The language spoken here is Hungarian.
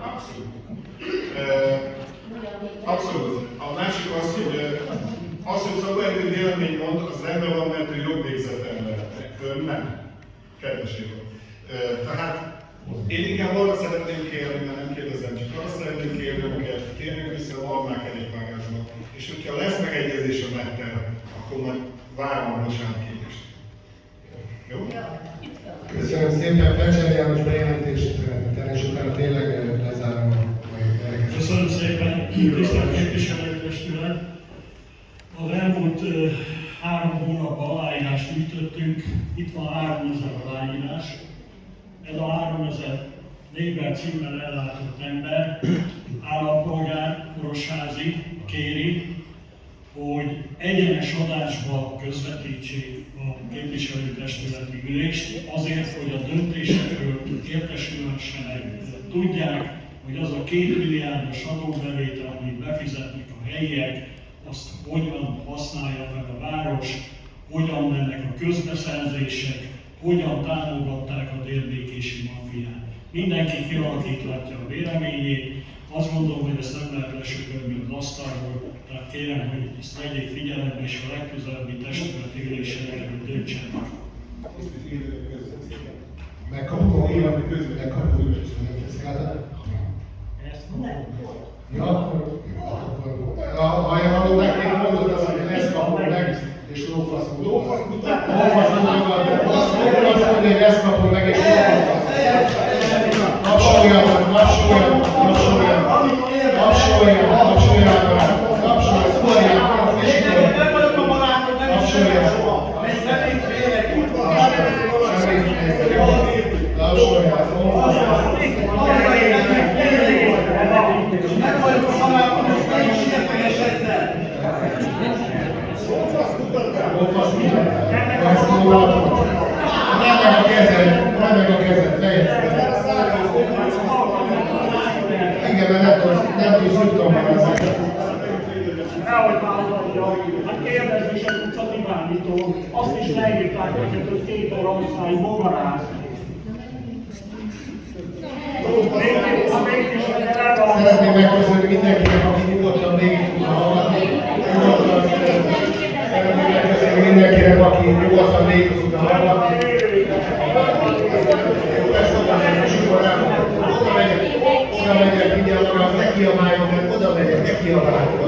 Abszolút. Abszolút. A másik az, hogy Szabó vélemény mond, az rendben van, mert ő jogvégzett ember. Ön nem. Kedveség. Tehát én inkább arra szeretném kérni, mert nem kérdezem, csak arra szeretném kérni, hogy térjünk vissza a normál kerékvágásba. És hogyha lesz megegyezés a mettel, akkor majd várom a bocsánatkérést. Jó? Köszönöm szépen, Fecseri János bejelentést szeretném tenni, és utána tényleg lezárom a mai elkezdést. Köszönöm szépen, tisztelt képviselőtestület! Az elmúlt 3 hónapban aláírást gyűjtöttünk, itt van 3000 aláírás. Ez a 3000 névvel, címmel ellátott ember, állampolgár, orosházi kéri, hogy egyenes adásba közvetítsék a képviselőtestületi ülést, azért, hogy a döntésekről értesülhessenek, tudják, hogy az a 2 milliárdos adóbevétel, amit befizetnek a helyiek, azt hogyan használja fel a város, hogyan mennek a közbeszerzések, hogyan támogatták a dél-békési maffiát. Mindenki kialakíthatja a véleményét, azt gondolom, hogy ezt nem lehet lesöpörni az asztalról, tehát kérem, hogy ezt vegyék figyelembe, és a legközelebbi testületi ülésen erről döntsenek. Megkapok a hírat, megkapok a hírat, nem teszik át? Ja, akkor hallották, én mondott azt, hogy ezt kapom meg, és lófasz mutat. Lófasz mutat? Azt mondja, hogy ezt kapom meg, és lófasz. Tapsoljanak, tapsoljanak, tapsoljanak, tapsoljanak, tapsoljanak, tapsoljanak, szóljanak, és így nem vagyok a barátom, nem is semmi soha. Egy szemét félek, úgy van. Szemét félek, tapsoljanak, lófasz. Nem vagyok a barátom, és nem is érteges ezzel. Lófasz mutatták. Lófasz mutatták. Ezt mondhatom. Nem meg a kezed, fejezd. Igen, mert nem tudsz jutnom meg ezeket. Nehogy vállalja, hát kérdezni se tudsz a irányítól, azt is leírták neked, hogy 2 óra osztály bogaráz. Szeretném megköszönni mindenkinek, aki nyugodtan végig tudna hallgatni. Szeretném megköszönni mindenkinek, aki nyugodtan végig tudna hallgatni. Oda megyek, mindjárt arra, ne kiabáljon, mert oda megyek, ne kiabáljon.